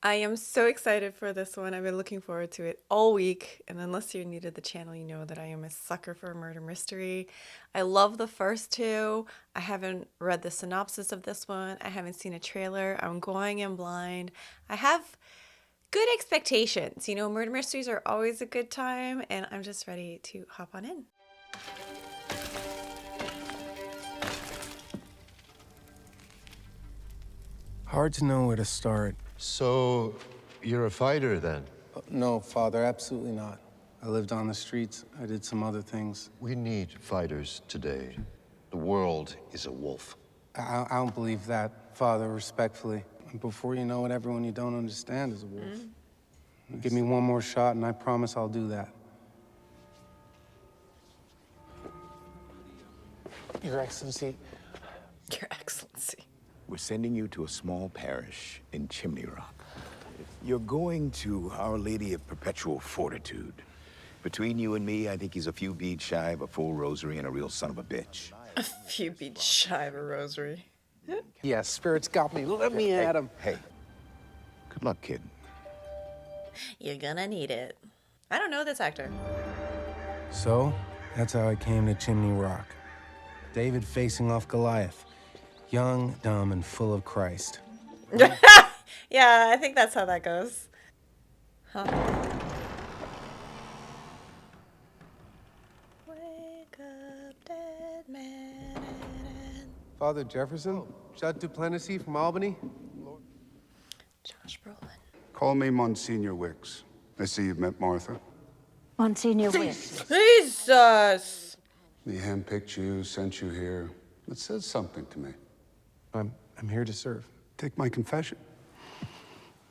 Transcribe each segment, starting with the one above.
I am so excited for this one. I've been looking forward to it all week. And unless you're new to the channel, you know that I am a sucker for a murder mystery. I love the first two. I haven't read the synopsis of this one. I haven't seen a trailer. I'm going in blind. I have good expectations. You know, murder mysteries are always a good time, and I'm just ready to hop on in. Hard to know where to start. So, you're a fighter then? No, Father, absolutely not. I lived on the streets. I did some other things. We need fighters today. The world is a wolf. I don't believe that, Father, respectfully. Before you know it, everyone you don't understand is a wolf. Give me one more shot, and I promise I'll do that. Your Excellency. Your Excellency. We're sending you to a small parish in Chimney Rock. You're going to Our Lady of Perpetual Fortitude. Between you and me, I think he's a few beads shy of a full rosary and a real son of a bitch. A few beats shy of a rosary. Yeah, spirits got me. Let me at him. Hey, good luck, kid. You're gonna need it. I don't know this actor. So, that's how I came to Chimney Rock. David facing off Goliath. Young, dumb, and full of Christ. Yeah, I think that's how that goes. Huh. Wake up, dead man. Father Jefferson, Judge Duplessis from Albany. Josh Brolin. Call me Monsignor Wicks. I see you've met Martha. Monsignor Wicks. Jesus! He handpicked you, sent you here. It says something to me. I'm here to serve. Take my confession.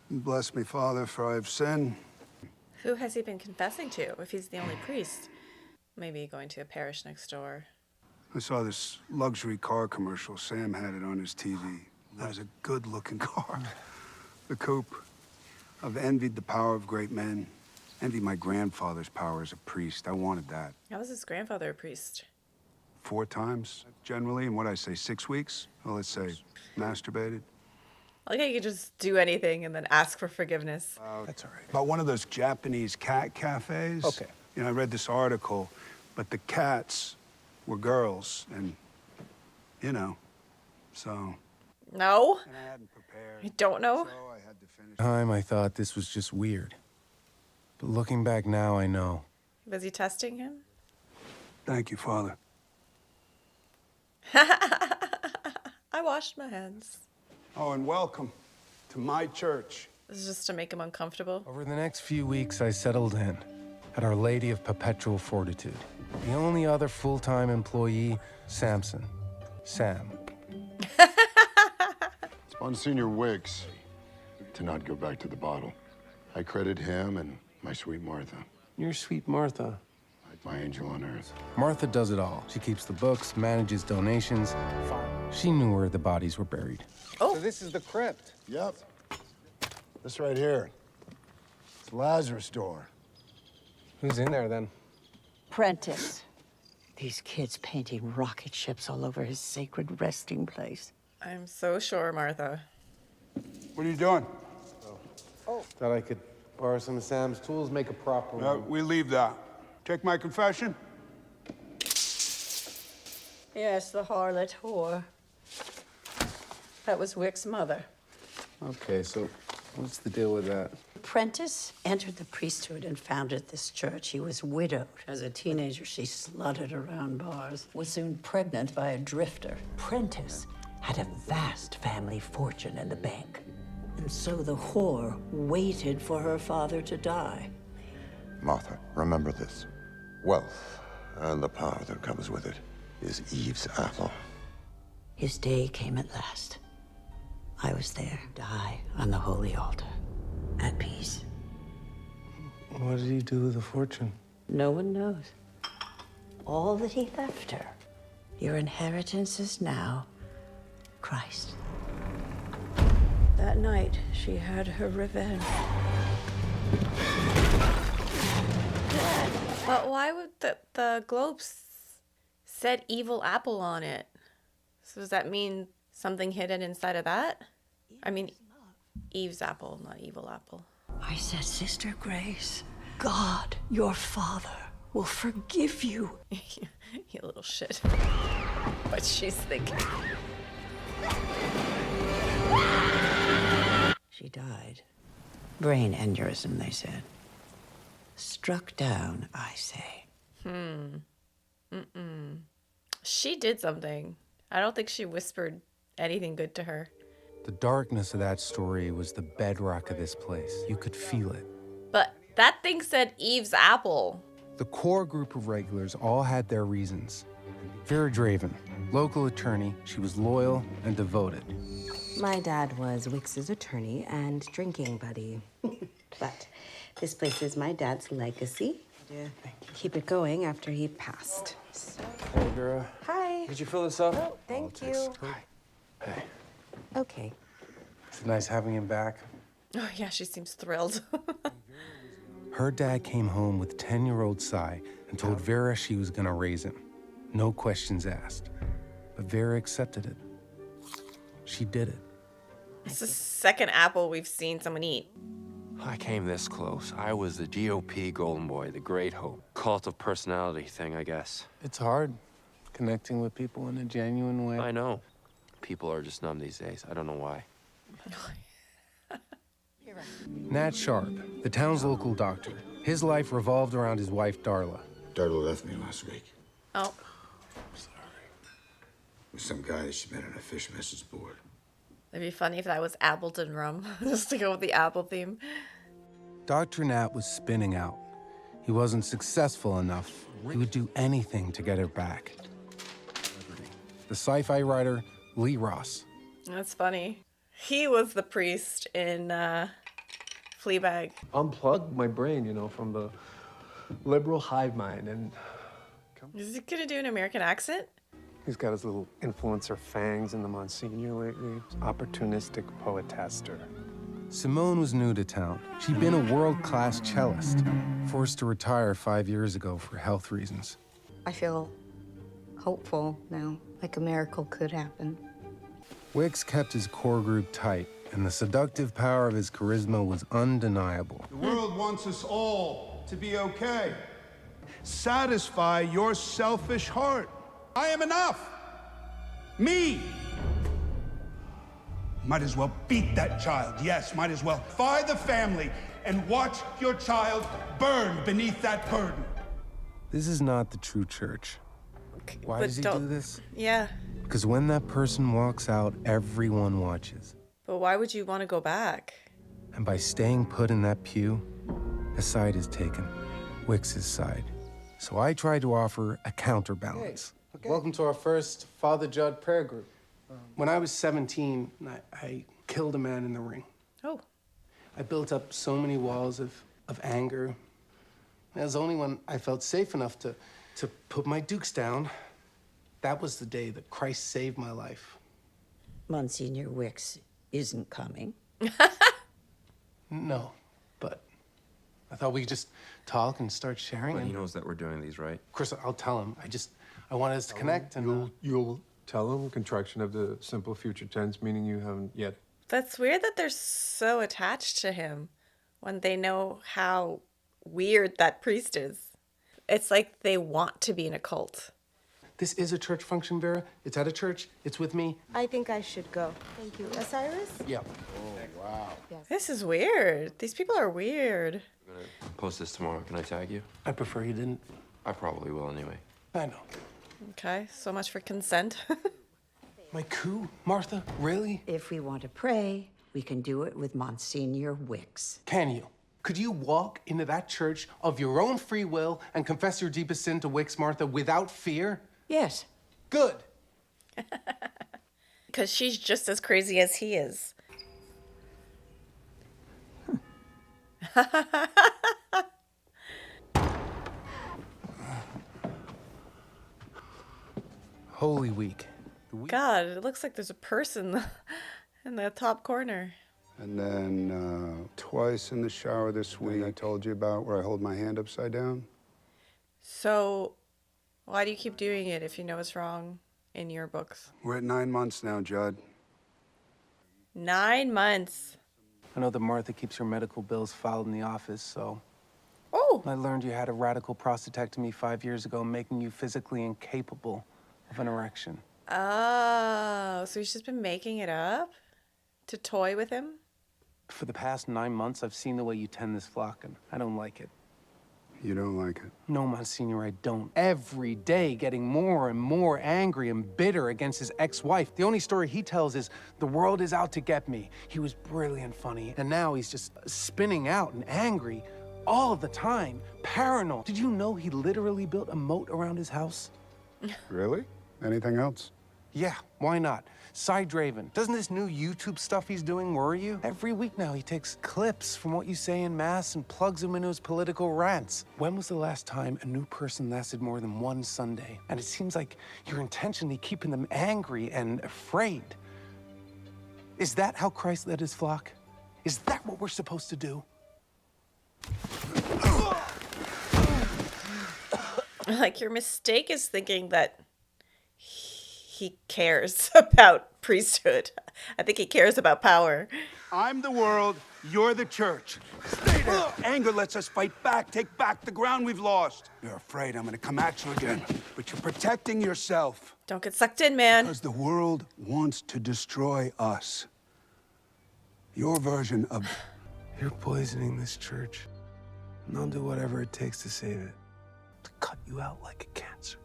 Bless me, Father, for I have sinned. Who has he been confessing to if he's the only priest? Maybe going to a parish next door. I saw this luxury car commercial. Sam had it on his TV. That was a good-looking car. The coupe. I've envied the power of great men. Envied my grandfather's power as a priest. I wanted that. How was his grandfather a priest? 4 times, generally, in what I say, 6 weeks? Well, let's say masturbated. I like how you could just do anything and then ask for forgiveness. That's all right. About one of those Japanese cat cafes. Okay. You know, I read this article, but the cats were girls, and, you know, so. No? And I hadn't prepared. I don't know. So I had to finish. Time I thought this was just weird. But looking back now, I know. Was he testing him? Thank you, Father. I washed my hands. Oh, and welcome to my church. This is just to make him uncomfortable. Over the next few weeks, I settled in at Our Lady of Perpetual Fortitude. The only other full-time employee, Samson. Sam. It's Monsignor Wicks to not go back to the bottle. I credit him and my sweet Martha, You're sweet Martha. my angel on earth. Martha does it all. She keeps the books, manages donations. She knew where the bodies were buried. Oh. So this is the crypt. Yep. This right here. It's Lazarus' door. Who's in there, then? Prentice. These kids painting rocket ships all over his sacred resting place. I'm so sure, Martha. What are you doing? Thought I could borrow some of Sam's tools, make a proper one. We leave that. Take my confession. Yes, the harlot whore. That was Wick's mother. Okay, so what's the deal with that? Prentice entered the priesthood and founded this church. He was widowed. As a teenager, she slutted around bars, was soon pregnant by a drifter. Prentice had a vast family fortune in the bank. And so the whore waited for her father to die. Martha, remember this. Wealth and the power that comes with it is Eve's apple. His day came at last. I was there, die on the holy altar, at peace. What did he do with the fortune? No one knows. All that he left her. Your inheritance is now Christ. That night, she had her revenge. But why would the globe said evil apple on it? So does that mean something hidden inside of that? I mean, Eve's apple, not evil apple. I said, Sister Grace, God, your father, will forgive you. You little shit. What she's thinking. She died. Brain aneurysm, they said. Struck down, I say. She did something. I don't think she whispered anything good to her. The darkness of that story was the bedrock of this place. You could feel it. But that thing said Eve's apple. The core group of regulars all had their reasons. Vera Draven, local attorney, she was loyal and devoted. My dad was Wix's attorney and drinking buddy. But this place is my dad's legacy. To keep it going after he passed. So. Hey, Vera. Hi. Did you fill this up? Oh, thank you. Hey. Okay. It's nice having him back. Oh, yeah, she seems thrilled. Her dad came home with 10-year-old Cy and told Vera she was gonna raise him. No questions asked. But Vera accepted it. She did it. It's the second apple we've seen someone eat. I came this close. I was the GOP golden boy, the great hope. Cult of personality thing, I guess. It's hard, connecting with people in a genuine way. I know. People are just numb these days. I don't know why. Nat Sharp, the town's local doctor. His life revolved around his wife, Darla. Darla left me last week. Oh. With some guy that she met on a fish message board. It'd be funny if that was Appleton rum, just to go with the apple theme. Dr. Nat was spinning out. He wasn't successful enough. He would do anything to get her back. The sci-fi writer, Lee Ross. That's funny. He was the priest in Fleabag. Unplug my brain, from the liberal hive mind, and Is he gonna do an American accent? he's got his little influencer fangs in the Monsignor lately. Opportunistic poetaster. Simone was new to town. She'd been a world-class cellist, forced to retire 5 years ago for health reasons. I feel hopeful now, like a miracle could happen. Wicks kept his core group tight, and the seductive power of his charisma was undeniable. The world wants us all to be okay. Satisfy your selfish heart. I am enough. Me. Might as well beat that child. Yes, might as well. Fire the family and watch your child burn beneath that burden. This is not the true church. Why But does he don't- do this? Yeah. Because when that person walks out, everyone watches. But why would you want to go back? And by staying put in that pew, a side is taken. Wicks's side. So I tried to offer a counterbalance. Welcome to our first Father Judd prayer group. When I was 17, I killed a man in the ring. Oh. I built up so many walls of anger. It was only when I felt safe enough to put my dukes down. That was the day that Christ saved my life. Monsignor Wix isn't coming. No, but I thought we could just talk and start sharing. Well, he and- knows that we're doing these, right? Of course, I'll tell him. I wanted us to connect and... You'll tell him contraction of the simple future tense, meaning you haven't yet. That's weird that they're so attached to him when they know how weird that priest is. It's like they want to be in a cult. This is a church function, Vera. It's at a church. It's with me. I think I should go. Thank you. Osiris? Yeah. This is weird. These people are weird. I'm gonna post this tomorrow. Can I tag you? I prefer you didn't. I probably will anyway. I know. Okay, so much for consent. My coup? Martha? Really? If we want to pray, we can do it with Monsignor Wix. Can you? Could you walk into that church of your own free will and confess your deepest sin to Wicks, Martha, without fear? Yes. Good. Because she's just as crazy as he is. Holy Week. God, it looks like there's a person in the top corner. And then twice in the shower this week, I told you about where I hold my hand upside down. So, why do you keep doing it if you know it's wrong in your books? We're at 9 months now, Judd. 9 months. I know that Martha keeps your medical bills filed in the office, so... Oh! I learned you had a radical prostatectomy 5 years ago, making you physically incapable of an erection. Oh, so he's just been making it up to toy with him? For the past 9 months, I've seen the way you tend this flock, and I don't like it. You don't like it? No, Monsignor, I don't. Every day getting more and more angry and bitter against his ex-wife. The only story he tells is, the world is out to get me. He was brilliant funny, and now he's just spinning out and angry all the time, paranoid. Did you know he literally built a moat around his house? Really? Anything else? Yeah, why not? Side-Draven. Doesn't this new YouTube stuff he's doing worry you? Every week now he takes clips from what you say in Mass and plugs them into his political rants. When was the last time a new person lasted more than one Sunday? And it seems like you're intentionally keeping them angry and afraid. Is that how Christ led his flock? Is that what we're supposed to do? Like, your mistake is thinking that he cares about priesthood. I think he cares about power. I'm the world, you're the church. Stay there. Anger lets us fight back, take back the ground we've lost. You're afraid I'm gonna come at you again, but you're protecting yourself. Don't get sucked in, man. Because the world wants to destroy us. Your version of... You're poisoning this church. And I'll do whatever it takes to save it. To cut you out like a cancer.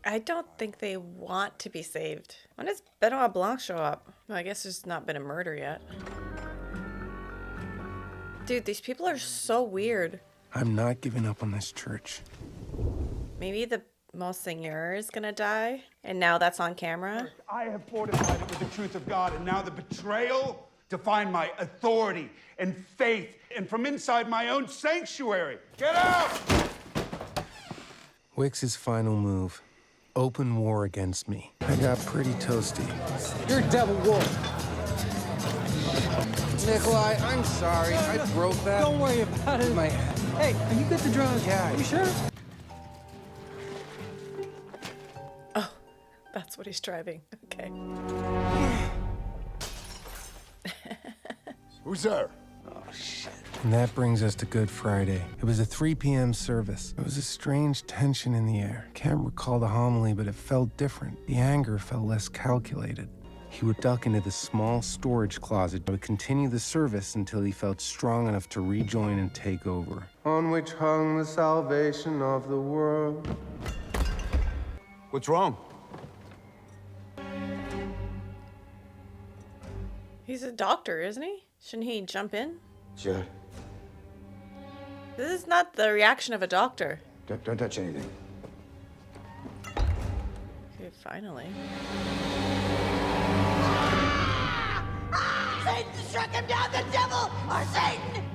I don't think they want to be saved. When does Benoit Blanc show up? Well, I guess there's not been a murder yet. Dude, these people are so weird. I'm not giving up on this church. Maybe the Monsignor is gonna die, and now that's on camera. I have fortified it with the truth of God, and now the betrayal to find my authority and faith, and from inside my own sanctuary. Get out! Wix's final move. Open war against me. I got pretty toasty. You're a devil wolf. Nikolai, I'm sorry. I broke that. Don't worry about it. Hey, are you good to drive? Yeah. Are you sure? Oh, that's what he's driving. Okay. Who's there? Oh, shit. And that brings us to Good Friday. It was a 3 p.m. service. There was a strange tension in the air. Can't recall the homily, but it felt different. The anger felt less calculated. He would duck into the small storage closet, but would continue the service until he felt strong enough to rejoin and take over. On which hung the salvation of the world. What's wrong? He's a doctor, isn't he? Shouldn't he jump in? Judd, This is not the reaction of a doctor. don't touch anything. Okay, finally. Satan struck him down, the devil, or Satan!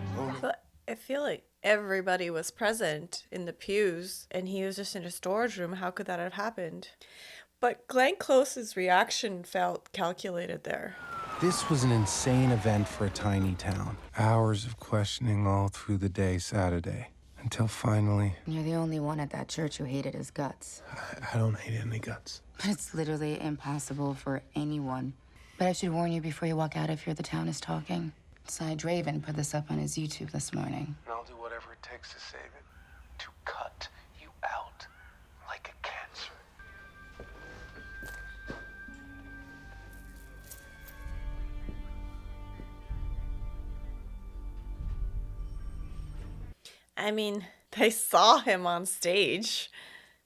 But I feel like everybody was present in the pews, and he was just in a storage room. How could that have happened? But Glenn Close's reaction felt calculated there. This was an insane event for a tiny town. Hours of questioning all through the day Saturday. Until finally... You're the only one at that church who hated his guts. I don't hate any guts. But it's literally impossible for anyone. But I should warn you before you walk out if the town is talking. Side-Draven put this up on his YouTube this morning. And I'll do whatever it takes to save it. To cut you out like a cancer. I mean, they saw him on stage.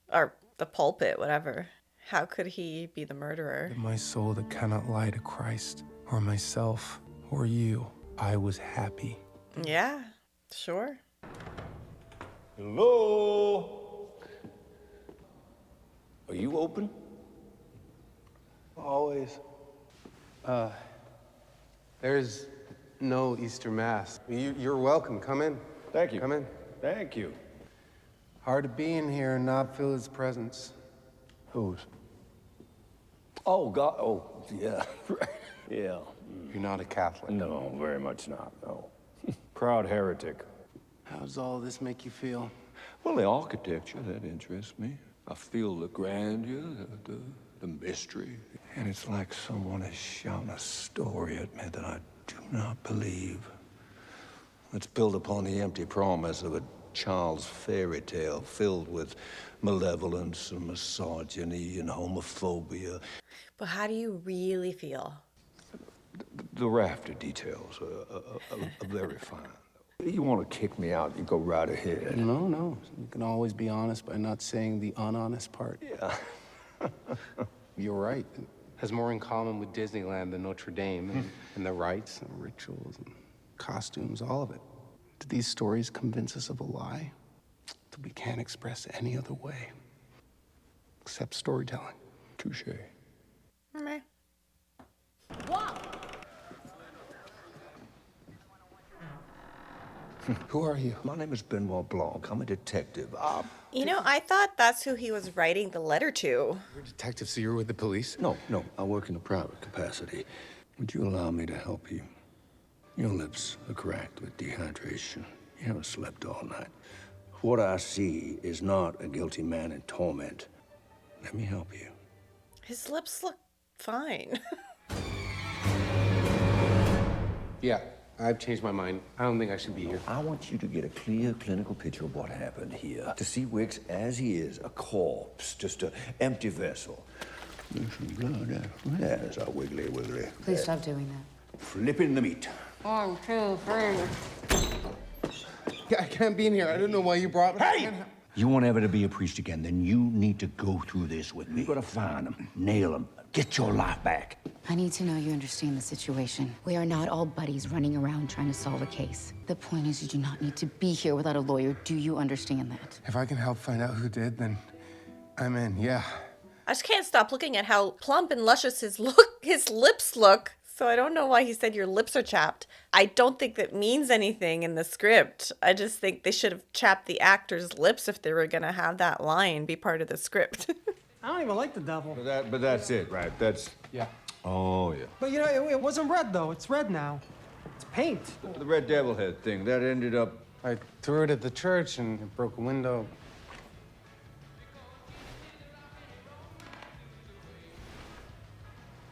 Or the pulpit, whatever. How could he be the murderer? My soul that cannot lie to Christ, or myself, or you, I was happy. Yeah, sure. Hello? Are you open? Always. There's no Easter Mass. You're welcome. Come in. Thank you. Come in. Thank you. Hard to be in here and not feel his presence. Whose? Oh, God. Oh, yeah. Yeah. You're not a Catholic. No, very much not, no. Proud heretic. How does all this make you feel? Well, the architecture, that interests me. I feel the grandeur, the mystery. And it's like someone has shot a story at me that I do not believe. It's built upon the empty promise of a child's fairy tale filled with malevolence and misogyny and homophobia. But how do you really feel? The rafter details are very fine. You want to kick me out, you go right ahead. No. You can always be honest by not saying the unhonest part. Yeah. You're right. It has more in common with Disneyland than Notre Dame, and the rites and rituals and costumes, all of it. Do these stories convince us of a lie that we can't express any other way except storytelling? Touche. Meh. Who are you? My name is Benoit Blanc. I'm a detective. You know, I thought that's who he was writing the letter to. You're a detective, so you're with the police? No. I work in a private capacity. Would you allow me to help you? Your lips are cracked with dehydration. You haven't slept all night. What I see is not a guilty man in torment. Let me help you. His lips look fine. Yeah, I've changed my mind. I don't think I should be here. I want you to get a clear clinical picture of what happened here. To see Wicks as he is, a corpse, just an empty vessel. There's some blood there. There's our wiggly wiggly. Please stop doing that. Flipping the meat. 1, 2, 3. I can't be in here. I don't know why you brought me. Hey! You want ever to be a priest again, then you need to go through this with me. You gotta find him, nail him, get your life back. I need to know you understand the situation. We are not all buddies running around trying to solve a case. The point is you do not need to be here without a lawyer. Do you understand that? If I can help find out who did, then I'm in, yeah. I just can't stop looking at how plump and luscious his lips look. So I don't know why he said your lips are chapped. I don't think that means anything in the script. I just think they should have chapped the actor's lips if they were gonna have that line be part of the script. I don't even like the devil. But that's it, right? That's... Yeah. Oh, yeah. But you know, it wasn't red though. It's red now. It's paint. The red devil head thing, that ended up... I threw it at the church and it broke a window.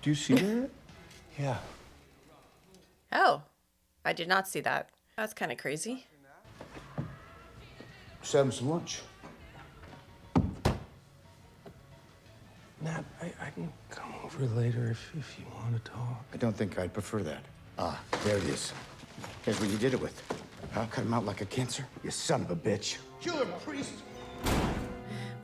Do you see that? Yeah. Oh, I did not see that. That's kind of crazy. Let's have some lunch. Nat, I can come over later if you want to talk. I don't think I'd prefer that. Ah, there it is. Here's what you did it with. I'll cut him out like a cancer. You son of a bitch. You're a priest.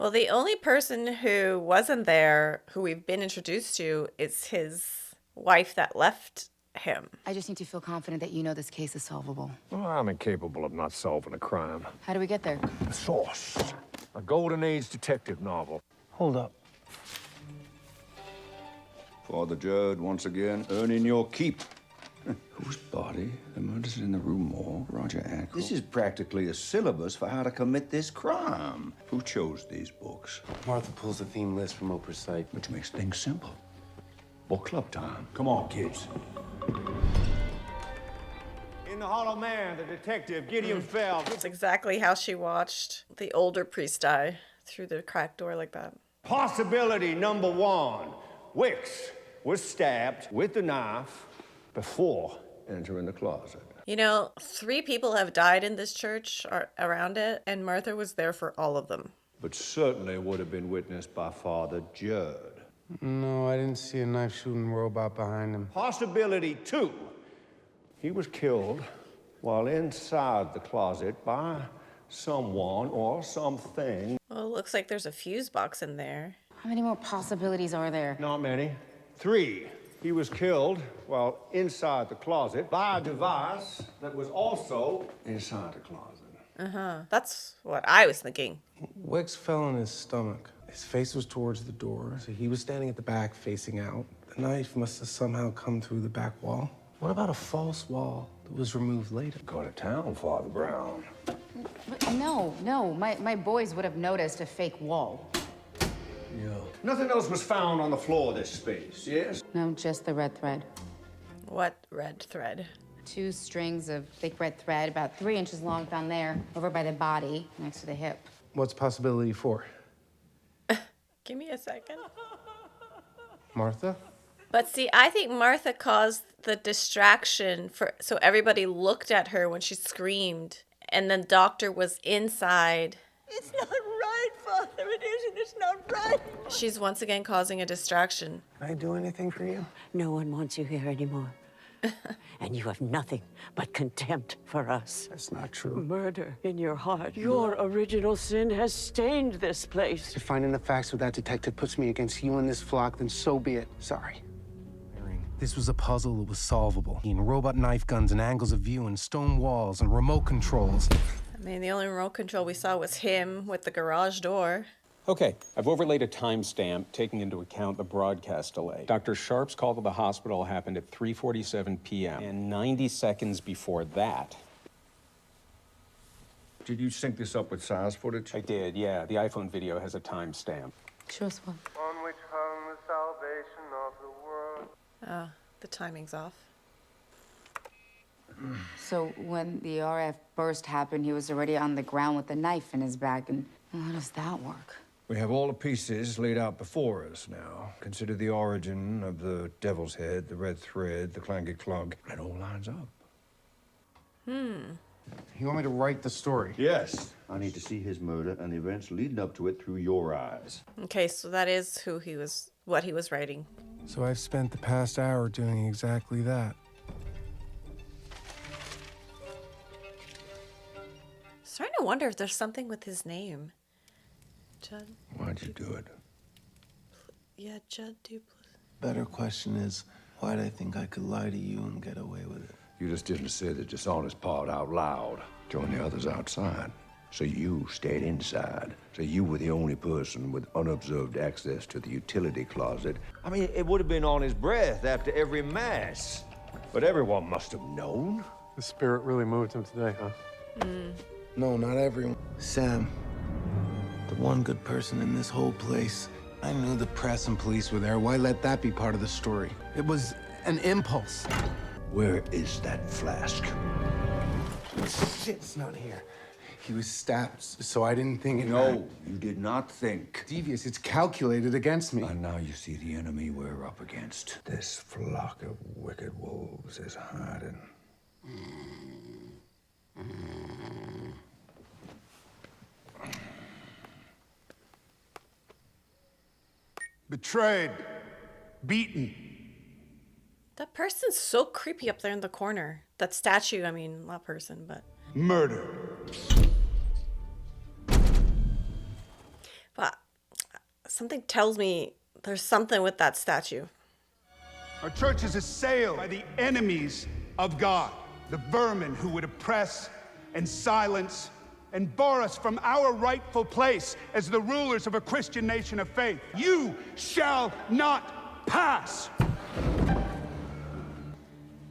Well, the only person who wasn't there, who we've been introduced to, is his wife that left him. I just need to feel confident that you know this case is solvable. Well, I'm incapable of not solving a crime. How do we get there? The Source. A golden age detective novel. Hold up. Father Judd, once again, earning your keep. Whose body? The murders in the Rue Morgue, Roger Ackles. This is practically a syllabus for how to commit this crime. Who chose these books? Martha pulls a theme list from Oprah's site. Which makes things simple. Book club time. Come on, kids. In the Hollow Man, the detective, Gideon fell. That's exactly how she watched the older priest die, through the cracked door like that. Possibility number 1. Wicks was stabbed with the knife before entering the closet. You know, 3 people have died in this church or around it, and Martha was there for all of them. But certainly would have been witnessed by Father Judd. No, I didn't see a knife-shooting robot behind him. Possibility 2. He was killed while inside the closet by someone or something. Well, it looks like there's a fuse box in there. How many more possibilities are there? Not many. 3. He was killed while inside the closet by a device that was also inside the closet. That's what I was thinking. Wicks fell on his stomach. His face was towards the door, so he was standing at the back facing out. The knife must have somehow come through the back wall. What about a false wall that was removed later? Go to town, Father Brown. No. My boys would have noticed a fake wall. Yeah. Nothing else was found on the floor of this space, yes? No, just the red thread. What red thread? 2 strings of thick red thread, about 3 inches long, found there, over by the body, next to the hip. What's possibility 4? Give me a second. Martha? But see, I think Martha caused the distraction so everybody looked at her when she screamed, and then Doctor was inside. It's not right, Father. It isn't. It's not right. She's once again causing a distraction. Can I do anything for you? No one wants you here anymore. And you have nothing but contempt for us. That's not true. Murder in your heart. Your original sin has stained this place. If finding the facts with that detective puts me against you and this flock, then so be it. Sorry. This was a puzzle that was solvable. Robot knife guns and angles of view and stone walls and remote controls. I mean, the only remote control we saw was him with the garage door. Okay, I've overlaid a timestamp taking into account the broadcast delay. Dr. Sharp's call to the hospital happened at 3:47 p.m. and 90 seconds before that. Did you sync this up with SARS footage? I did, yeah. The iPhone video has a timestamp. Show us one. On which hung the salvation of the world. Oh, the timing's off. So when the RF burst happened, he was already on the ground with a knife in his back. And how does that work? We have all the pieces laid out before us now. Consider the origin of the devil's head, the red thread, the clanky clog. It all lines up. You want me to write the story? Yes. I need to see his murder and the events leading up to it through your eyes. Okay, so that is what he was writing. So I've spent the past hour doing exactly that. Starting to wonder if there's something with his name. Judd. Why'd you do it? Yeah, Judd Duplass. Better question is, why'd I think I could lie to you and get away with it? You just didn't say the dishonest part out loud. Join the others outside. So you stayed inside. So you were the only person with unobserved access to the utility closet. I mean, it would have been on his breath after every mass. But everyone must have known. The spirit really moved him today, huh? No, not everyone. Sam, the one good person in this whole place. I knew the press and police were there. Why let that be part of the story? It was an impulse. Where is that flask? Shit, it's not here. He was stabbed, so I didn't think it. No, you did not think. Devious, it's calculated against me. And now you see the enemy we're up against. This flock of wicked wolves is hiding. Betrayed, beaten. That person's so creepy up there in the corner. That statue, I mean, not person, but... Murdered. But something tells me there's something with that statue. Our church is assailed by the enemies of God, the vermin who would oppress and silence and bar us from our rightful place as the rulers of a Christian nation of faith. You shall not pass.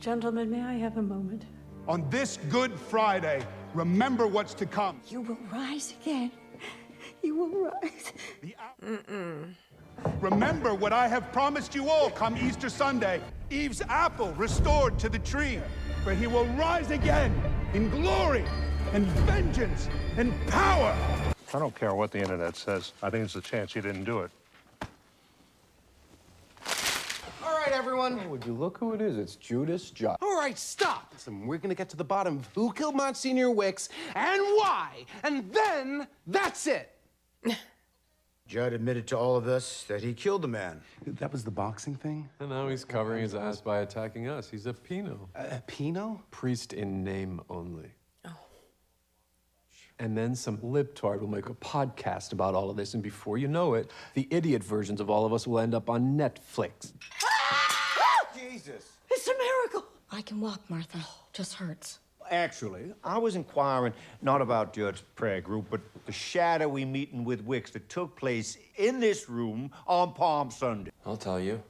Gentlemen, may I have a moment? On this Good Friday, remember what's to come. You will rise again. You will rise. Remember what I have promised you all come Easter Sunday. Eve's apple restored to the tree, for he will rise again in glory and vengeance and power. I don't care what the internet says. I think it's a chance you didn't do it. All right, everyone. Oh, would you look who it is? It's Judas Job. All right, stop. Listen, we're gonna get to the bottom of who killed Monsignor Wicks and why, and then that's it. Judd admitted to all of us that he killed the man. That was the boxing thing? And now he's covering his ass by attacking us. He's a Pino. A Pino? Priest in name only. And then some libtard will make a podcast about all of this, and before you know it, the idiot versions of all of us will end up on Netflix. Jesus. It's a miracle. I can walk, Martha. Just hurts. Actually, I was inquiring not about Judd's prayer group, but the shadowy meeting with Wicks that took place in this room on Palm Sunday. I'll tell you.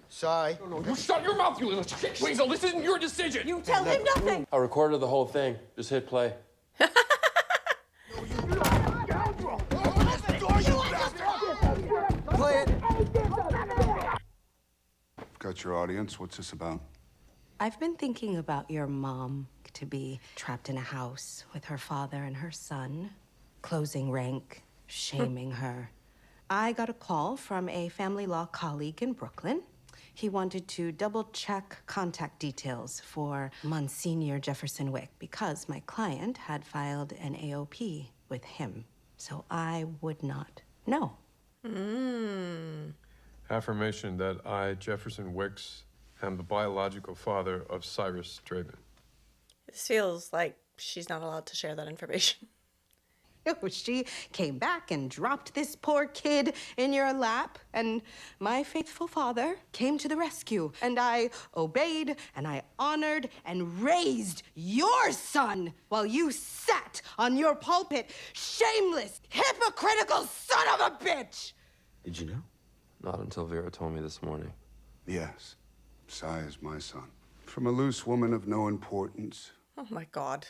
Sai. No, you shut your mouth, you little weasel. This isn't your decision. You tell him nothing. I recorded the whole thing. Just hit play. Play it. Got your audience. What's this about? I've been thinking about your mom to be trapped in a house with her father and her son, closing rank, shaming her. I got a call from a family law colleague in Brooklyn. He wanted to double-check contact details for Monsignor Jefferson Wick because my client had filed an AOP with him, so I would not know. Affirmation that I, Jefferson Wicks, am the biological father of Cyrus Draven. This feels like she's not allowed to share that information. She came back and dropped this poor kid in your lap, and my faithful father came to the rescue, and I obeyed, and I honored, and raised your son while you sat on your pulpit, shameless, hypocritical son of a bitch! Did you know? Not until Vera told me this morning. Yes, Sai is my son. From a loose woman of no importance. Oh my God.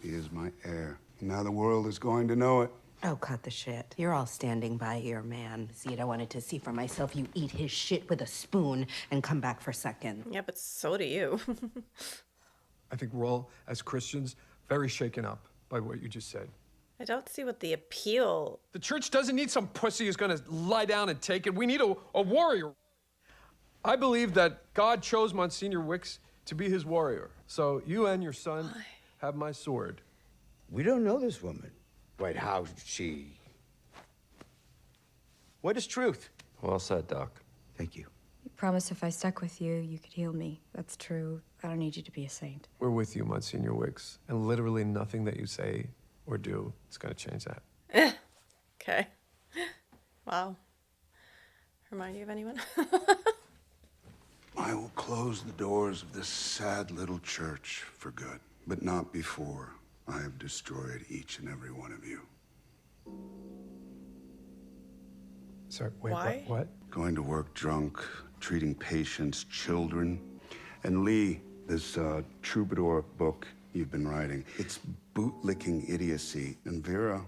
He is my heir. Now the world is going to know it. Oh, cut the shit. You're all standing by your man. See, I wanted to see for myself you eat his shit with a spoon and come back for second. Yeah, but so do you. I think we're all, as Christians, very shaken up by what you just said. I don't see what the appeal... The church doesn't need some pussy who's gonna lie down and take it. We need a warrior. I believe that God chose Monsignor Wicks to be his warrior. So you and your son have my sword. We don't know this woman. Wait, how she... What is truth? Well said, Doc. Thank you. You promised if I stuck with you, you could heal me. That's true. I don't need you to be a saint. We're with you, Monsignor Wicks, and literally nothing that you say or do is gonna change that. Okay. Wow. Remind you of anyone? I will close the doors of this sad little church for good, but not before I have destroyed each and every one of you. Sorry, wait, Why? what? Going to work drunk, treating patients, children. And Lee, this troubadour book you've been writing, it's bootlicking idiocy. And Vera,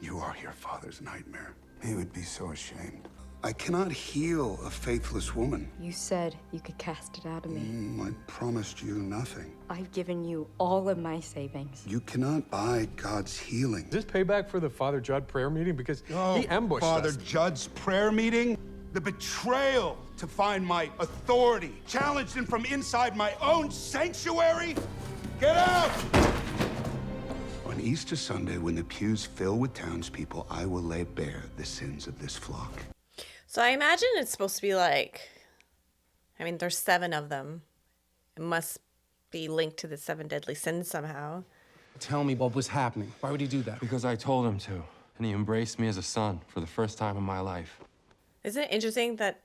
you are your father's nightmare. He would be so ashamed. I cannot heal a faithless woman. You said you could cast it out of me. I promised you nothing. I've given you all of my savings. You cannot buy God's healing. Is this payback for the Father Judd prayer meeting? Because he ambushed Father us. Judd's prayer meeting? The betrayal to find my authority, challenged him from inside my own sanctuary? Get out! On Easter Sunday, when the pews fill with townspeople, I will lay bare the sins of this flock. So I imagine it's supposed to be like... I mean, there's 7 of them. It must be linked to the 7 deadly sins somehow. Tell me what was happening. Why would he do that? Because I told him to, and he embraced me as a son for the first time in my life. Isn't it interesting that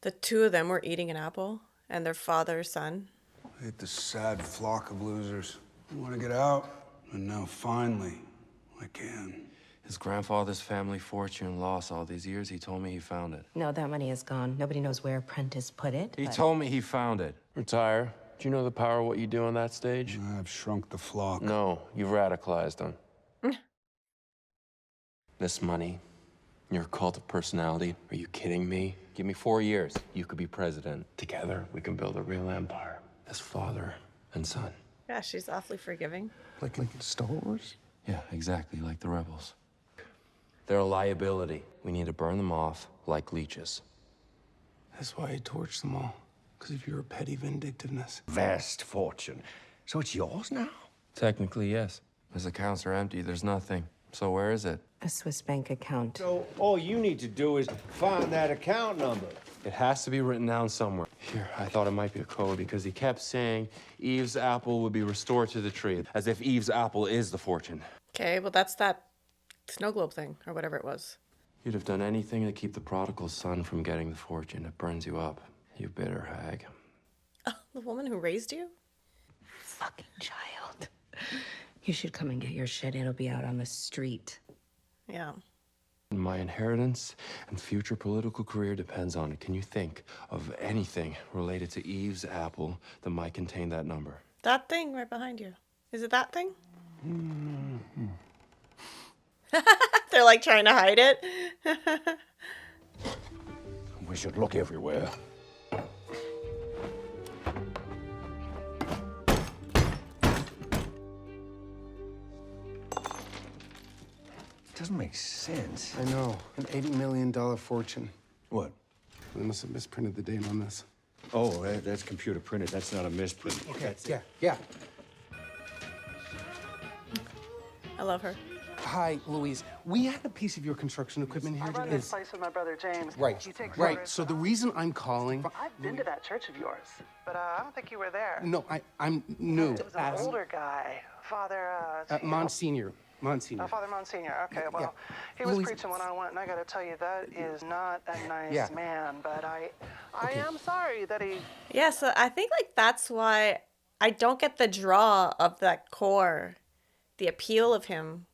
the 2 of them were eating an apple and their father's son? I hate the sad flock of losers. I want to get out, and now finally, I can. His grandfather's family fortune lost all these years. He told me he found it. No, that money is gone. Nobody knows where Prentice put it. He but- told me he found it. Retire. Do you know the power of what you do on that stage? I've shrunk the flock. No, you've radicalized them. This money, your cult of personality. Are you kidding me? Give me 4 years. You could be president. Together, we can build a real empire as father and son. Yeah, she's awfully forgiving. Like Star Wars? Yeah, exactly, like the rebels. They're a liability. We need to burn them off like leeches. That's why I torched them all. Because of your petty vindictiveness. Vast fortune. So it's yours now? Technically, yes. His accounts are empty. There's nothing. So where is it? A Swiss bank account. So all you need to do is find that account number. It has to be written down somewhere. Here, I thought it might be a code because he kept saying Eve's apple would be restored to the tree, as if Eve's apple is the fortune. Okay, well, that's that snow globe thing, or whatever it was. You'd have done anything to keep the prodigal son from getting the fortune. It burns you up, you bitter hag. Oh, the woman who raised you? Fucking child. You should come and get your shit. It'll be out on the street. Yeah. My inheritance and future political career depends on it. Can you think of anything related to Eve's apple that might contain that number? That thing right behind you. Is it that thing? They're like trying to hide it. We should look everywhere. doesn't make sense. I know. An $80 million fortune. What? They must have misprinted the date on this. Oh, that's computer printed. That's not a misprint. Okay, yeah. I love her. Hi, Louise. We had a piece of your construction equipment here I run today. this place with my brother James. Right, He takes right. photos. So the reason I'm calling... I've been to that church of yours, but I don't think you were there. No, I'm new. It was an older guy, Father. Monsignor. Father Monsignor. Okay, well, he was preaching when I went, and I got to tell you, that is not a nice man. But I am sorry that he. Yeah, so I think like that's why I don't get the draw of that core, the appeal of him.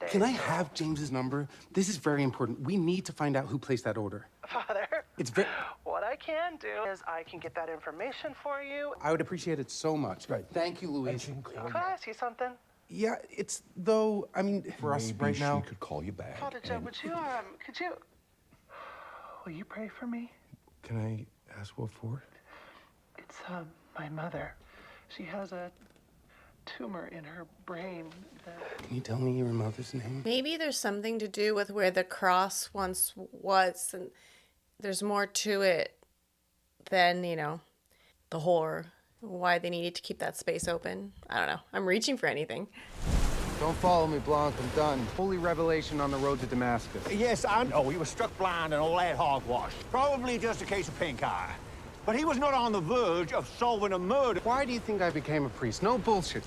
Can I have James's number? This is very important. We need to find out who placed that order. Father. It's very... What I can do is I can get that information for you. I would appreciate it so much. Right. Thank you, Louise. Could I ask you something? Yeah, it's though, I mean, for us right now... She could call you back. Father Joe, would you, will you pray for me? Can I ask what for? It's, my mother. She has a tumor in her brain that... Can you tell me your mother's name? Maybe there's something to do with where the cross once was, and there's more to it than, you know, the horror. Why they needed to keep that space open. I don't know. I'm reaching for anything. Don't follow me, Blanc. I'm done. Holy revelation on the road to Damascus. Yes, I know. He was struck blind and all that hogwash. Probably just a case of pink eye. But he was not on the verge of solving a murder. Why do you think I became a priest? No bullshit.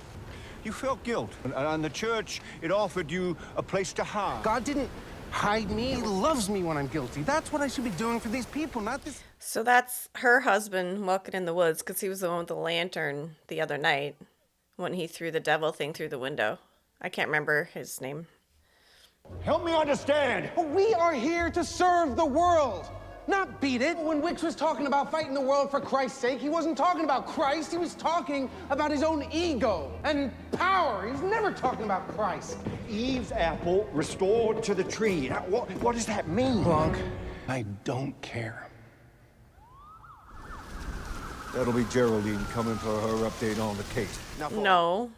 You felt guilt. And the church, it offered you a place to hide. God didn't hide me. He loves me when I'm guilty. That's what I should be doing for these people, not this... So that's her husband walking in the woods, because he was the one with the lantern the other night when he threw the devil thing through the window. I can't remember his name. Help me understand. We are here to serve the world, not beat it. When Wicks was talking about fighting the world for Christ's sake, he wasn't talking about Christ. He was talking about his own ego and power. He was never talking about Christ. Eve's apple restored to the tree. Now, what does that mean? Blanc, I don't care. That'll be Geraldine coming for her update on the case. No.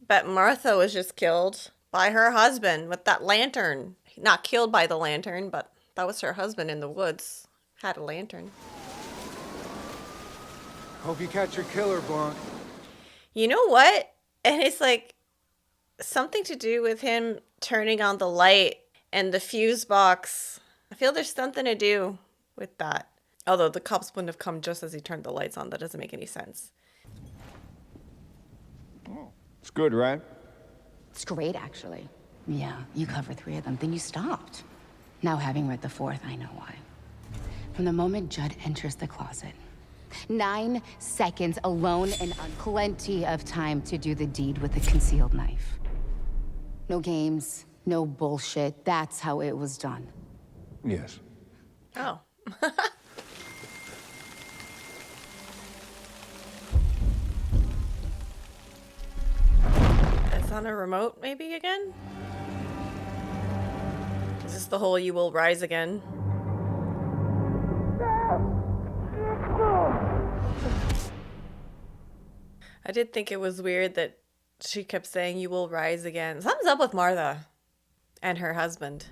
But Martha was just killed by her husband with that lantern. Not killed by the lantern, but that was her husband in the woods. Had a lantern. Hope you catch your killer, Blanc. You know what? And it's like something to do with him turning on the light and the fuse box. I feel there's something to do with that. Although the cops wouldn't have come just as he turned the lights on. That doesn't make any sense. It's good, right? It's great, actually. Yeah, you covered 3 of them, then you stopped. Now, having read the 4th, I know why. From the moment Judd enters the closet, 9 seconds alone and plenty of time to do the deed with the concealed knife. No games, no bullshit. That's how it was done. Yes. Oh. It's on a remote, maybe, again? Is this the whole you will rise again? I did think it was weird that she kept saying you will rise again. Something's up with Martha and her husband.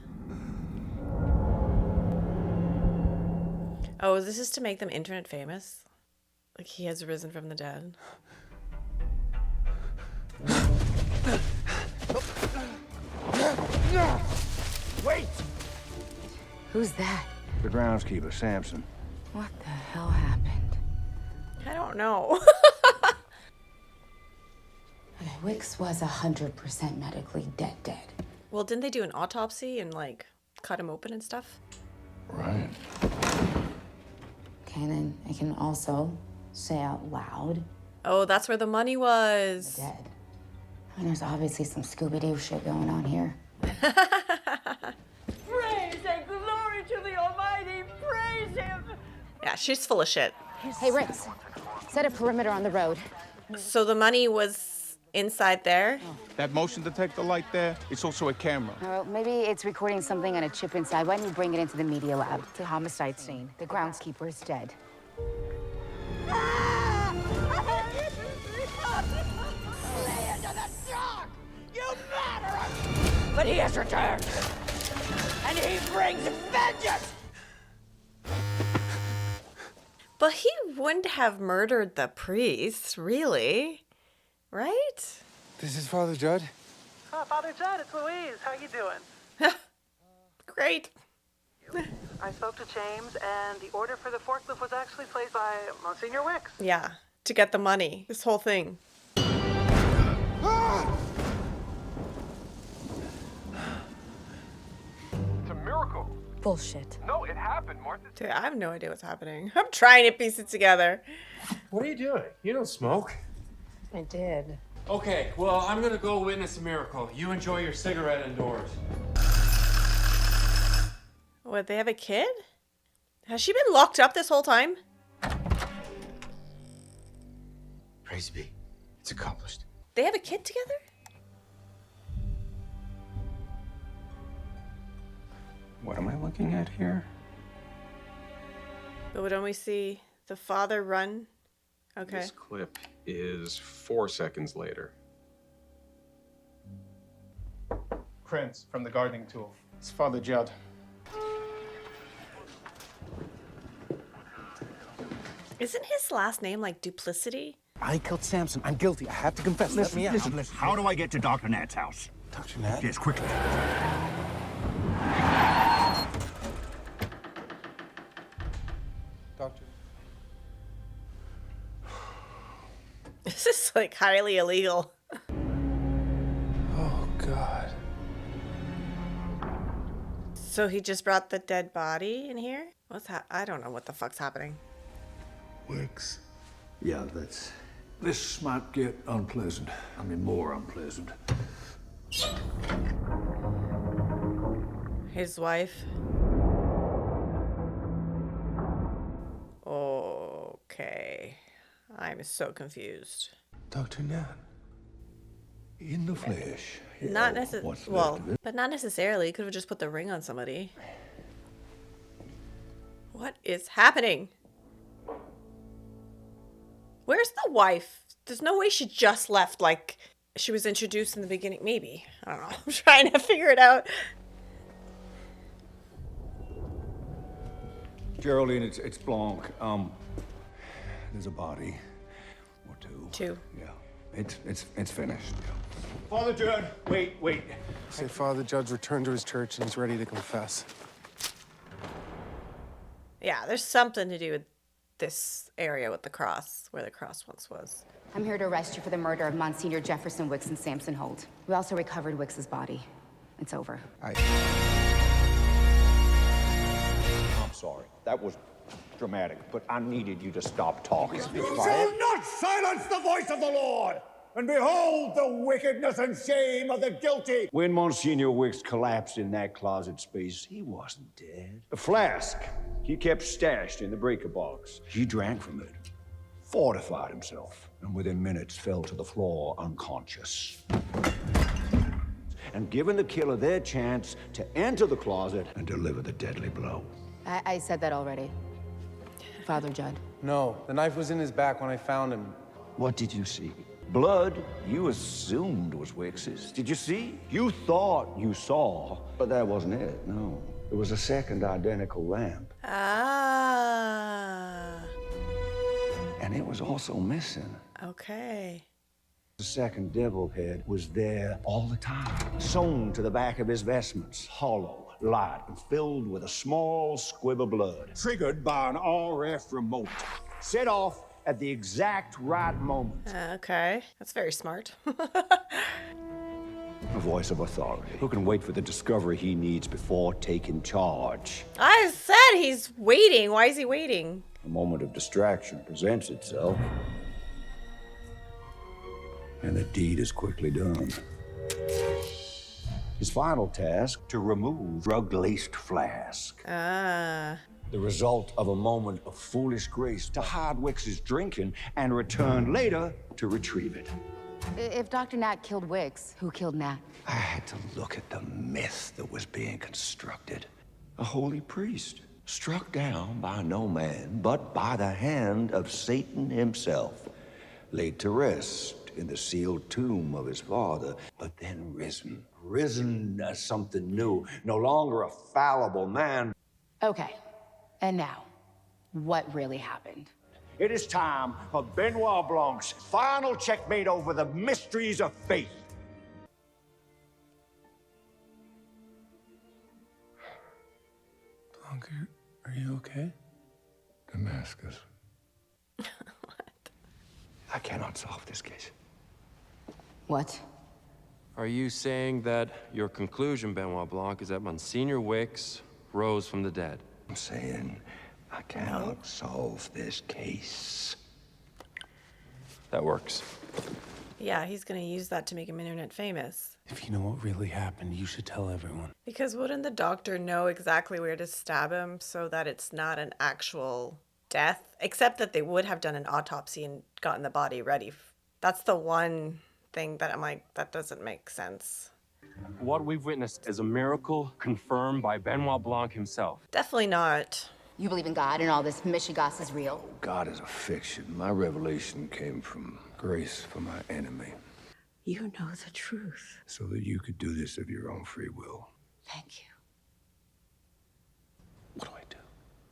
Oh, this is to make them internet famous? Like he has risen from the dead? Wait! Who's that? The groundskeeper, Samson. What the hell happened? I don't know. Okay, Wicks was 100% medically dead. Well, didn't they do an autopsy and, like, cut him open and stuff? Right. Okay, then I can also say out loud. Oh, that's where the money was. Dead. I mean, there's obviously some Scooby-Doo shit going on here. Praise and glory to the Almighty. Praise Him. Yeah, she's full of shit. Hey, Ritz, set a perimeter on the road. So the money was inside there? That motion detector light there, it's also a camera. Well, maybe it's recording something on a chip inside. Why don't you bring it into the media lab? It's a homicide scene. The groundskeeper is dead. Lay into the truck! You murderer! but he has returned. And he brings vengeance! But he wouldn't have murdered the priest, really. Right? This is Father Judd. Oh, Father Judd, it's Louise. How you doing? Great. I spoke to James, and the order for the forklift was actually placed by Monsignor Wicks. Yeah, to get the money. This whole thing. It's a miracle. Bullshit. No, it happened, Martha. Dude, I have no idea what's happening. I'm trying to piece it together. What are you doing? You don't smoke. I did. Okay, well, I'm gonna go witness a miracle. You enjoy your cigarette indoors. What, they have a kid? Has she been locked up this whole time? Praise be. It's accomplished. They have a kid together? What am I looking at here? But would only see the father run? Okay. This clip is 4 seconds later. Prints from the gardening tool. It's Father Judd. Isn't his last name like Duplicity? I killed Samson. I'm guilty. I have to confess. Let me out. Listen. How do I get to Dr. Nat's house? Dr. Nat? Yes, quickly. Doctor. This is like highly illegal. Oh, God. So he just brought the dead body in here? I don't know what the fuck's happening. Wicks. Yeah, this might get unpleasant. I mean, more unpleasant. His wife. Okay. I'm so confused. Dr. Nat. In the flesh. Not what's necessarily. left Well, of it. but not necessarily. Could have just put the ring on somebody. What is happening? Where's the wife? There's no way she just left like she was introduced in the beginning. Maybe. I don't know. I'm trying to figure it out. Geraldine, it's Blanc. There's a body. Or two. Two. Yeah. It's finished. Father Judd, wait. Say Father Judd's returned to his church and he's ready to confess. Yeah, there's something to do with this area with the cross, where the cross once was. I'm here to arrest you for the murder of Monsignor Jefferson Wicks and Samson Holt. We also recovered Wicks's body. It's over. I'm sorry. That was dramatic, but I needed you to stop talking. You shall not silence the voice of the Lord! And behold the wickedness and shame of the guilty! When Monsignor Wicks collapsed in that closet space, he wasn't dead. The flask he kept stashed in the breaker box. He drank from it, fortified himself, and within minutes fell to the floor unconscious. And given the killer their chance to enter the closet and deliver the deadly blow. I said that already. Father Judd. No, the knife was in his back when I found him. What did you see? Blood you assumed was Wicks's. Did you see? You thought you saw, but that wasn't it, no. It was a second identical lamp. Ah. And it was also missing. Okay. The second devil head was there all the time, sewn to the back of his vestments, hollow, light, and filled with a small squib of blood. Triggered by an RF remote. Set off at the exact right moment. Okay. That's very smart. A voice of authority who can wait for the discovery he needs before taking charge. I said he's waiting. Why is he waiting? A moment of distraction presents itself. And the deed is quickly done. His final task, to remove drug-laced flask. Ah. The result of a moment of foolish grace to hide Wicks's drinking and return later to retrieve it. If Dr. Nat killed Wicks, who killed Nat? I had to look at the myth that was being constructed. A holy priest, struck down by no man, but by the hand of Satan himself, laid to rest in the sealed tomb of his father, but then risen. Risen as something new, no longer a fallible man. Okay, and now, what really happened? It is time for Benoit Blanc's final checkmate over the mysteries of faith. Blanc, are you okay? Damascus. I cannot solve this case. What? Are you saying that your conclusion, Benoit Blanc, is that Monsignor Wicks rose from the dead? I'm saying I cannot solve this case. That works. Yeah, he's gonna use that to make him internet famous. If you know what really happened, you should tell everyone. Because wouldn't the doctor know exactly where to stab him so that it's not an actual death? Except that they would have done an autopsy and gotten the body ready. That's the one thing that I'm like, that doesn't make sense. What we've witnessed is a miracle confirmed by Benoit Blanc himself. Definitely not. You believe in God and all this mishigas is real? God is a fiction. My revelation came from grace for my enemy. You know the truth. So that you could do this of your own free will. Thank you. What do I do?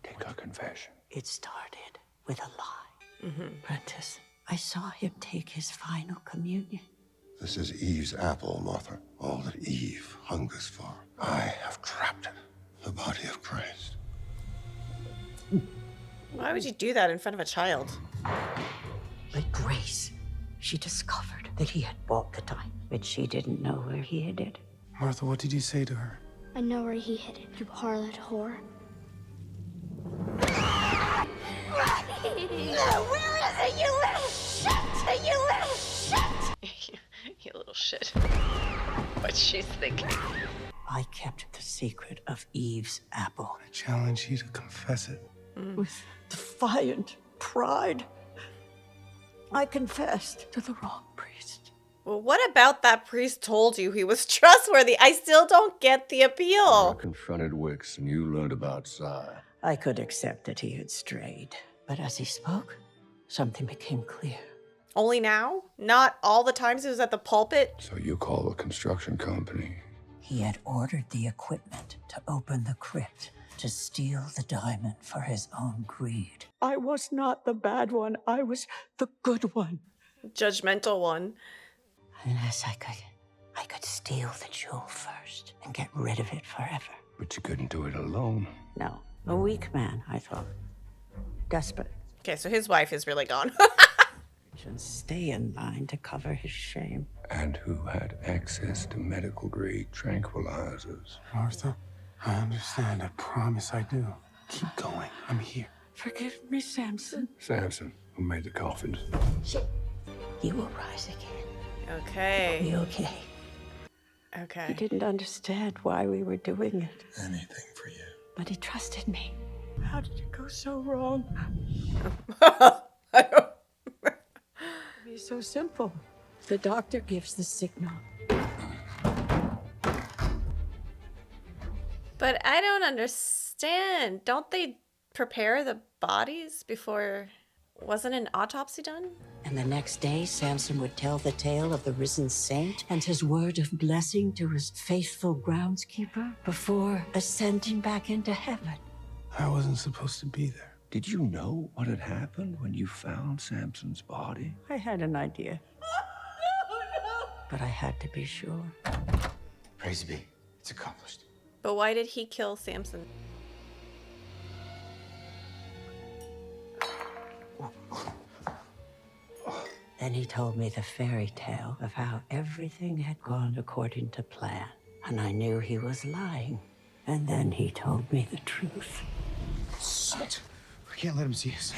Take our confession. It started with a lie. Mm-hmm. Prentice, I saw him take his final communion. This is Eve's apple, Martha. All that Eve hungers for. I have trapped it. The body of Christ. Why would you do that in front of a child? But Grace, she discovered that he had bought the time, but she didn't know where he hid it. Martha, what did you say to her? I know where he hid it, you harlot whore. Where is it, you little shit? You little shit! You little shit. What she's thinking. I kept the secret of Eve's apple. I challenge you to confess it. With defiant pride, I confessed to the wrong priest. Well, what about that priest told you he was trustworthy? I still don't get the I appeal. confronted Wicks and you learned about Cy. I could accept that he had strayed, but as he spoke, something became clear. Only now? Not all the times he was at the pulpit? So you call the construction company. He had ordered the equipment to open the crypt, to steal the diamond for his own greed. I was not the bad one. I was the good one. Judgmental one. Unless I could steal the jewel first and get rid of it forever. But you couldn't do it alone. No, a weak man, I thought. Desperate. Okay, so his wife is really gone. And stay in line to cover his shame. And who had access to medical grade tranquilizers. Martha, I understand. I promise I do. Keep going. I'm here. Forgive me, Samson. Samson, who made the coffins. You will rise again. Okay. Be okay. Okay. He didn't understand why we were doing it. Anything for you. But he trusted me. How did it go so wrong? It's so simple. The doctor gives the signal. But I don't understand. Don't they prepare the bodies before... Wasn't an autopsy done? And the next day, Samson would tell the tale of the risen saint and his word of blessing to his faithful groundskeeper before ascending back into heaven. I wasn't supposed to be there. Did you know what had happened when you found Samson's body? I had an idea. But I had to be sure. Praise be. It's accomplished. But why did he kill Samson? Then he told me the fairy tale of how everything had gone according to plan. And I knew he was lying. And then he told me the truth. Shit. We can't let him see us.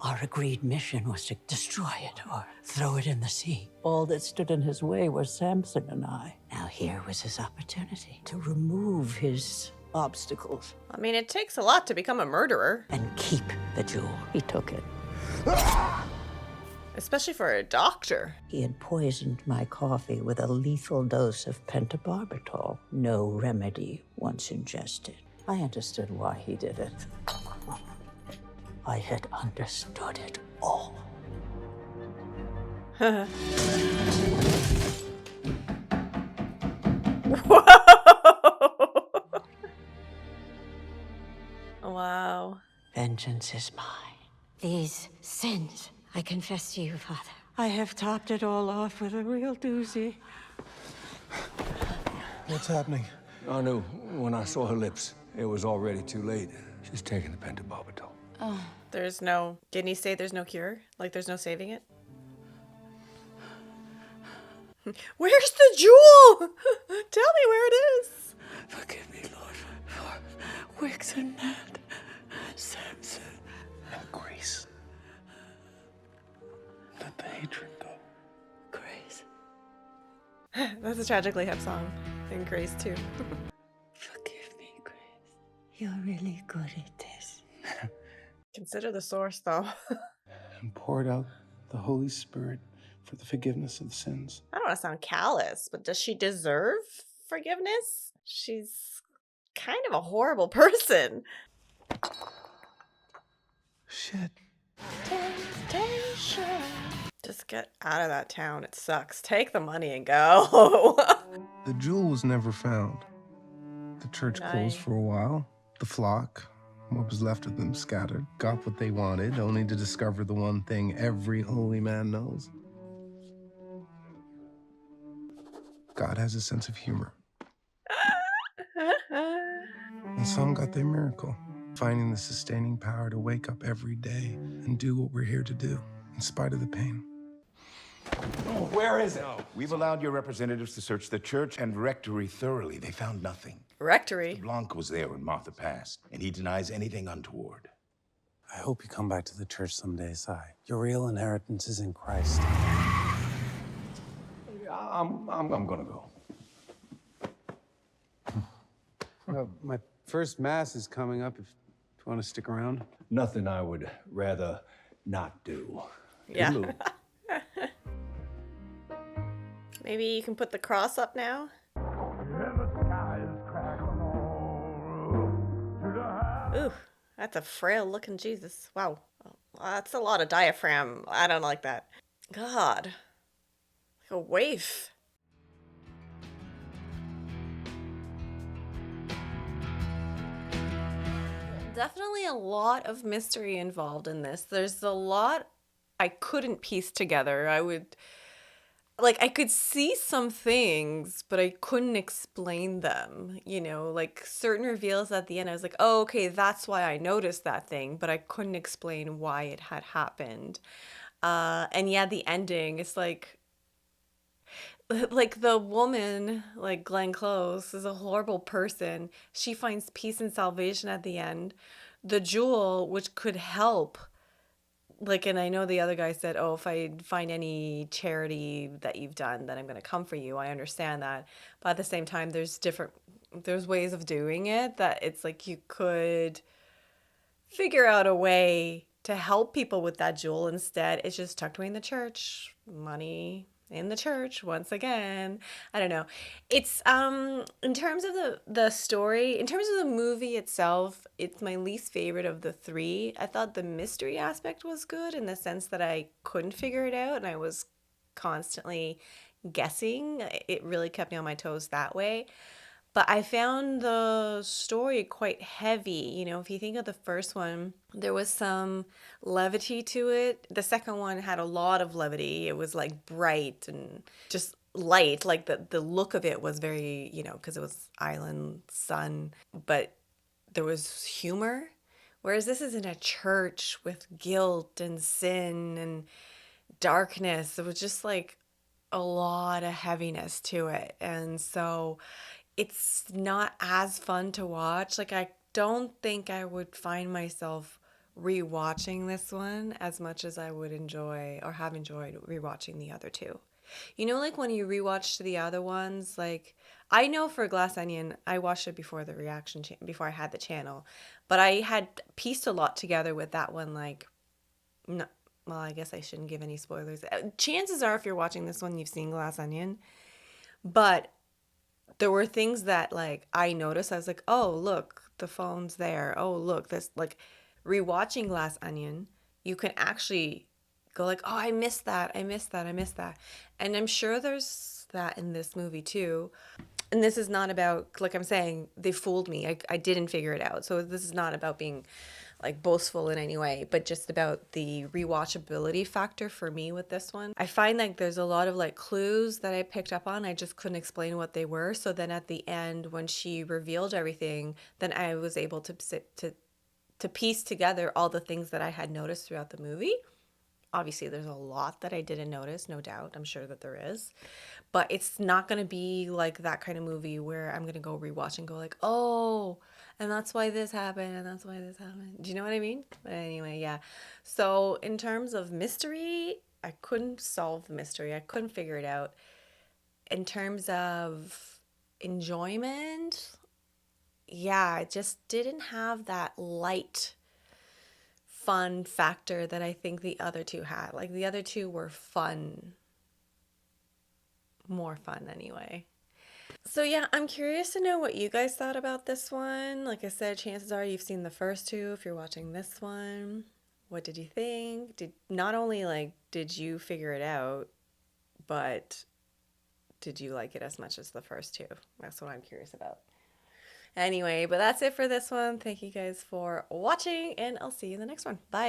Our agreed mission was to destroy it or throw it in the sea. All that stood in his way were Samson and I. Now here was his opportunity to remove his obstacles. I mean, it takes a lot to become a murderer. And keep the jewel. He took it. Especially for a doctor. He had poisoned my coffee with a lethal dose of pentobarbital. No remedy once ingested. I understood why he did it. I had understood it all. Wow. Vengeance is mine. These sins I confess to you, Father. I have topped it all off with a real doozy. What's happening? I knew when I saw her lips, it was already too late. She's taking the pentobarbital. Oh. There's no... Didn't he say there's no cure? Like there's no saving it? Where's the jewel? Tell me where it is. Forgive me, Lord, for Wicks and Ned, Samson, And Grace. Let the hatred go. Grace. That's a Tragically Hip song. And Grace too. Forgive me, Grace. You're really good at this. Consider the source though. And poured out the Holy Spirit for the forgiveness of the sins. I don't want to sound callous, but does she deserve forgiveness? She's kind of a horrible person. Shit. Temptation. Just get out of that town. It sucks. Take the money and go. The jewel was never found. The church closed for a while. The flock, what was left of them scattered, got what they wanted, only to discover the one thing every holy man knows. God has a sense of humor. And some got their miracle, finding the sustaining power to wake up every day and do what we're here to do, in spite of the pain. Oh, where is it? We've allowed your representatives to search the church and rectory thoroughly. They found nothing. Rectory? Blanc was there when Martha passed, and he denies anything untoward. I hope you come back to the church someday, Si. Your real inheritance is in Christ. I'm gonna go. My first mass is coming up if you want to stick around. Nothing I would rather not do. Yeah. Toodaloo. Maybe you can put the cross up now? Ooh, that's a frail looking Jesus. Wow. That's a lot of diaphragm. I don't like that. God. Like a waif. Definitely a lot of mystery involved in this. There's a lot I couldn't piece together. I could see some things, but I couldn't explain them, like certain reveals at the end. I was like, oh, okay, that's why I noticed that thing, but I couldn't explain why it had happened. And yeah, the ending, it's like the woman, like Glenn Close, is a horrible person. She finds peace and salvation at the end. The jewel, which could help, and I know the other guy said, oh, if I find any charity that you've done, then I'm going to come for you. I understand that. But at the same time, there's ways of doing it that it's like you could figure out a way to help people with that jewel. Instead, it's just tucked away in the church. Money in the church once again. I don't know. It's in terms of the story, in terms of the movie itself, it's my least favorite of the three. I thought the mystery aspect was good in the sense that I couldn't figure it out and I was constantly guessing. It really kept me on my toes that way. But I found the story quite heavy. If you think of the first one, there was some levity to it. The second one had a lot of levity. It was like bright and just light. Like the look of it was very, because it was island sun, but there was humor. Whereas this is in a church with guilt and sin and darkness. It was just like a lot of heaviness to it. And so it's not as fun to watch. I don't think I would find myself rewatching this one as much as I would enjoy or have enjoyed rewatching the other two. When you rewatch the other ones, I know for Glass Onion, I watched it before the reaction, before I had the channel, but I had pieced a lot together with that one. No, well, I guess I shouldn't give any spoilers. Chances are, if you're watching this one, you've seen Glass Onion, but there were things that I noticed. I was like, oh, look, the phone's there. Oh, look, this rewatching Glass Onion, you can actually go like, oh, I missed that, I missed that, I missed that. And I'm sure there's that in this movie too. And this is not about, like I'm saying, they fooled me. I didn't figure it out. So this is not about being like boastful in any way, but just about the rewatchability factor for me with this one. I find like there's a lot of like clues that I picked up on. I just couldn't explain what they were. So then at the end, when she revealed everything, then I was able to piece together all the things that I had noticed throughout the movie. Obviously, there's a lot that I didn't notice, no doubt. I'm sure that there is. But it's not going to be like that kind of movie where I'm going to go rewatch and go like, oh, and that's why this happened, and that's why this happened. Do you know what I mean? But anyway, yeah. So in terms of mystery, I couldn't solve the mystery. I couldn't figure it out. In terms of enjoyment, yeah, it just didn't have that light fun factor that I think the other two had. Like the other two were fun. More fun anyway. So yeah, I'm curious to know what you guys thought about this one. Like I said, chances are you've seen the first two if you're watching this one. What did you think? Not only like did you figure it out, but did you like it as much as the first two? That's what I'm curious about. Anyway, but that's it for this one. Thank you guys for watching, and I'll see you in the next one. Bye.